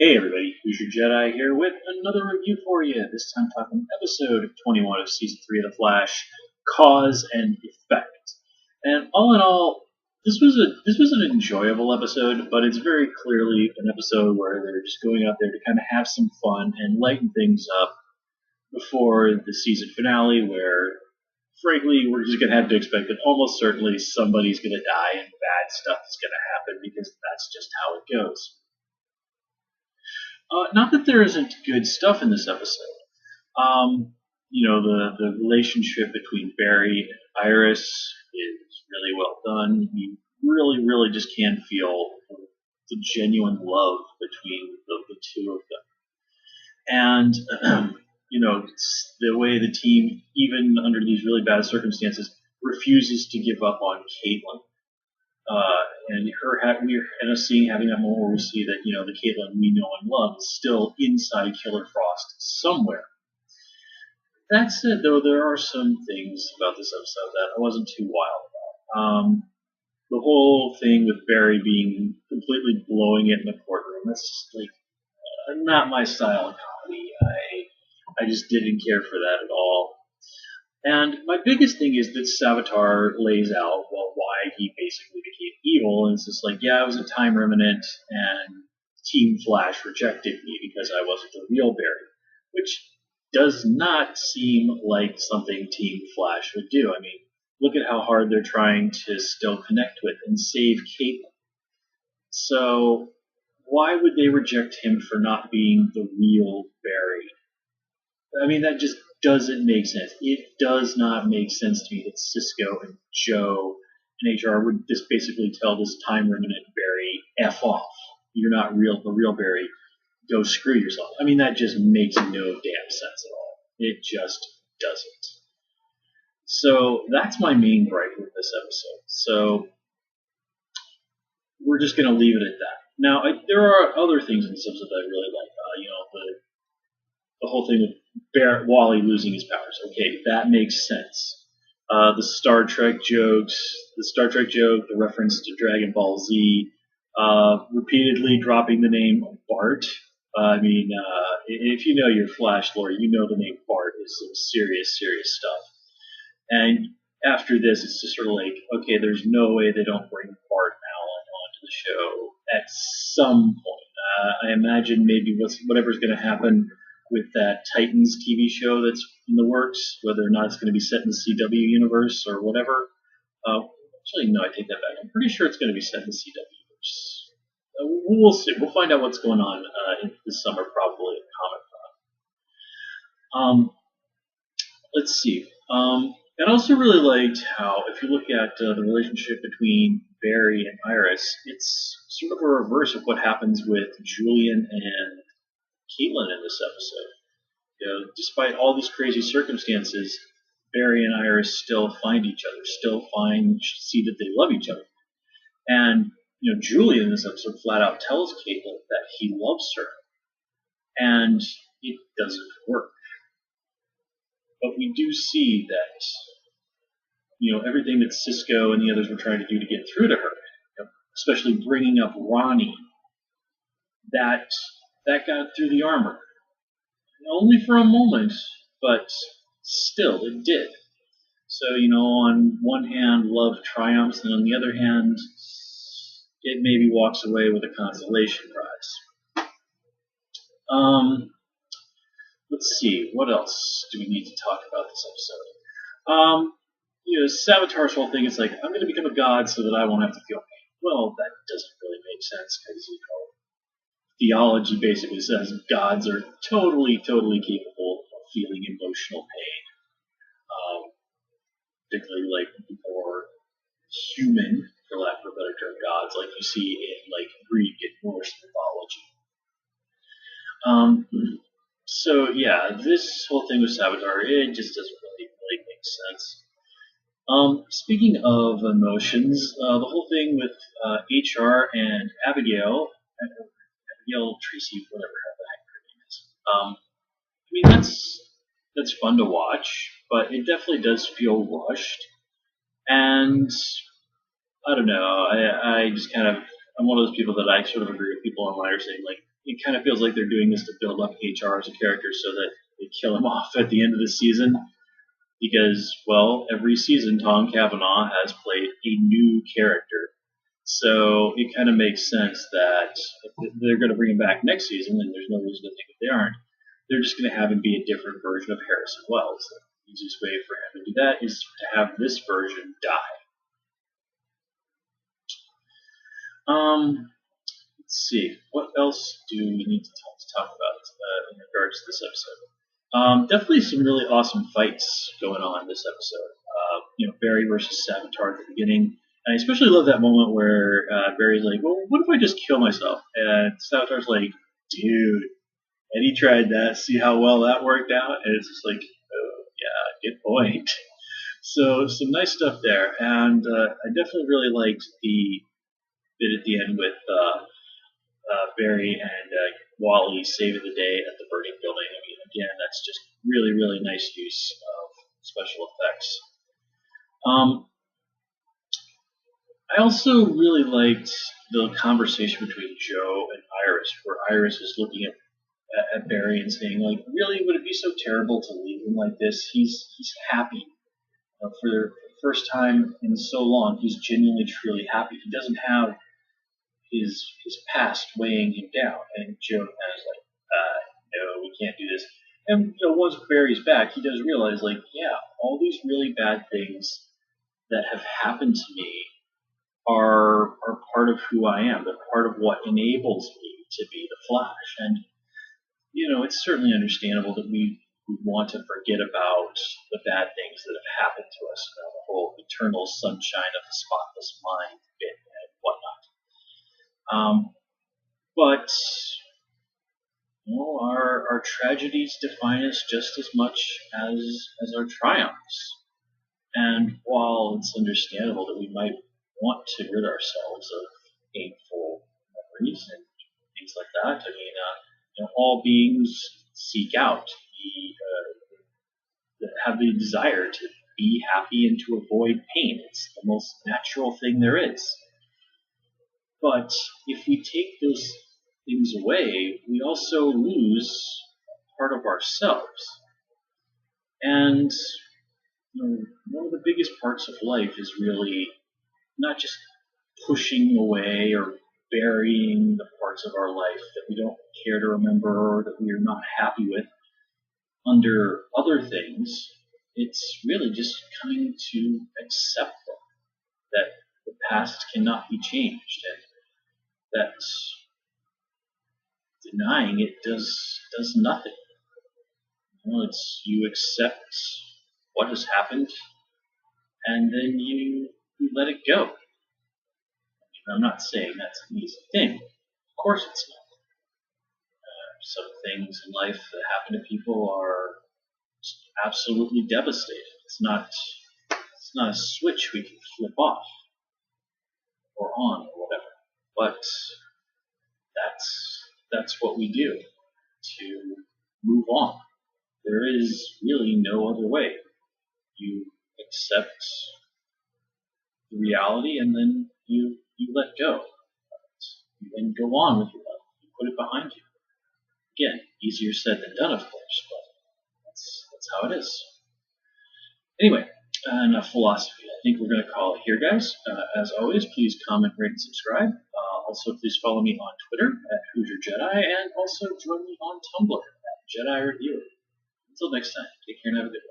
Hey everybody, Who's Your Jedi here with another review for you. This time talking episode 21 of season 3 of The Flash, Cause and Effect. And all in all, this was an enjoyable episode, but it's very clearly an episode where they're just going out there to kind of have some fun and lighten things up before the season finale, where frankly we're just gonna have to expect that almost certainly somebody's gonna die and bad stuff is gonna happen because that's just how it goes. Not that there isn't good stuff in this episode. The relationship between Barry and Iris is really well done. You really, really just can feel the genuine love between the two of them. And, the way the team, even under these really bad circumstances, refuses to give up on Caitlin. And we're seeing having that moment where we see that the Caitlin we know and love is still inside Killer Frost somewhere. That said, though, there are some things about this episode that I wasn't too wild about. The whole thing with Barry being completely blowing it in the courtroom, that's just not my style of comedy. I just didn't care for that at all. And my biggest thing is that Savitar lays out, why he basically became evil, and it's just it was a time remnant, and Team Flash rejected me because I wasn't the real Barry, which does not seem like something Team Flash would do. I mean, look at how hard they're trying to still connect with and save Caitlin. So why would they reject him for not being the real Barry? I mean, that just doesn't make sense. It does not make sense to me that Cisco and Joe and HR would just basically tell this time remnant Barry, F off. You're not the real Barry. Go screw yourself. I mean, that just makes no damn sense at all. It just doesn't. So that's my main gripe with this episode. So we're just going to leave it at that. Now, there are other things in this episode that I really like. The whole thing with Wally losing his powers. Okay, that makes sense. The Star Trek jokes, the reference to Dragon Ball Z, repeatedly dropping the name Bart. If you know your Flash lore, you know the name Bart is some serious, serious stuff. And after this, it's just sort of okay, there's no way they don't bring Bart Allen onto the show at some point. I imagine maybe whatever's going to happen with that Titans TV show that's in the works, whether or not it's going to be set in the CW universe or whatever. Actually, no, I take that back. I'm pretty sure it's going to be set in the CW universe. We'll see. We'll find out what's going on this summer, probably at Comic-Con. Let's see. I also really liked how, if you look at the relationship between Barry and Iris, it's sort of a reverse of what happens with Julian and Caitlin in this episode. Despite all these crazy circumstances, Barry and Iris still find each other, see that they love each other. And, Julian in this episode flat out tells Caitlin that he loves her. And it doesn't work. But we do see that, everything that Cisco and the others were trying to do to get through to her, especially bringing up Ronnie, that got through the armor. Only for a moment, but still, it did. So, on one hand, love triumphs, and on the other hand, it maybe walks away with a consolation prize. Let's see, what else do we need to talk about this episode? Savitar's whole thing is I'm going to become a god so that I won't have to feel pain. Well, that doesn't really make sense because, theology basically says gods are totally, totally capable of feeling emotional pain. Particularly more human, for lack of a better term, gods like you see in Greek and Norse mythology. So yeah, this whole thing with Savitar, it just doesn't really make sense. Speaking of emotions, the whole thing with HR and Abigail Tracy, whatever the heck her name is. That's fun to watch, but it definitely does feel rushed. And I don't know, I just I'm one of those people that I sort of agree with people online are saying it kind of feels like they're doing this to build up HR as a character so that they kill him off at the end of the season. Because, well, every season Tom Cavanaugh has played a new character. So it kind of makes sense that if they're going to bring him back next season, and there's no reason to think that they aren't, they're just going to have him be a different version of Harrison Wells. The easiest way for him to do that is to have this version die. Let's see. What else do we need to talk about in regards to this episode? Definitely some really awesome fights going on in this episode. Barry versus Savitar at the beginning. And I especially love that moment where Barry's like, well, what if I just kill myself? And Savitar's like, dude. And he tried that, see how well that worked out? And it's just like, oh, yeah, good point. So some nice stuff there. And I definitely really liked the bit at the end with Barry and Wally saving the day at the burning building. I mean, again, that's just really, really nice use of special effects. I also really liked the conversation between Joe and Iris, where Iris is looking at Barry and saying, like, really, would it be so terrible to leave him like this? He's happy. For the first time in so long, he's genuinely, truly happy. He doesn't have his past weighing him down. And Joe kind of is like, no, we can't do this. And once Barry's back, he does realize, like, yeah, all these really bad things that have happened to me are part of who I am. They're part of what enables me to be the Flash. And it's certainly understandable that we want to forget about the bad things that have happened to us, the whole eternal sunshine of the spotless mind bit and whatnot. But our tragedies define us just as much as our triumphs. And while it's understandable that we might want to rid ourselves of painful memories and things like that, I mean, all beings seek out have the desire to be happy and to avoid pain. It's the most natural thing there is. But if we take those things away, we also lose part of ourselves. And one of the biggest parts of life is really not just pushing away or burying the parts of our life that we don't care to remember or that we are not happy with under other things. It's really just coming to accept them, that the past cannot be changed, and that denying it does nothing. It's you accept what has happened, and then you let it go. I'm not saying that's an easy thing. Of course it's not. Some things in life that happen to people are absolutely devastating. It's not a switch we can flip off or on or whatever. But that's what we do to move on. There is really no other way. You accept the reality and then you let go. You then go on with your life. You put it behind you. Again, easier said than done, of course, but that's how it is. Anyway, enough philosophy. I think we're going to call it here, guys. As always, please comment, rate, and subscribe. Also, please follow me on Twitter at Hoosier Jedi, and also join me on Tumblr at Jedi Reviewer. Until next time, take care and have a good one.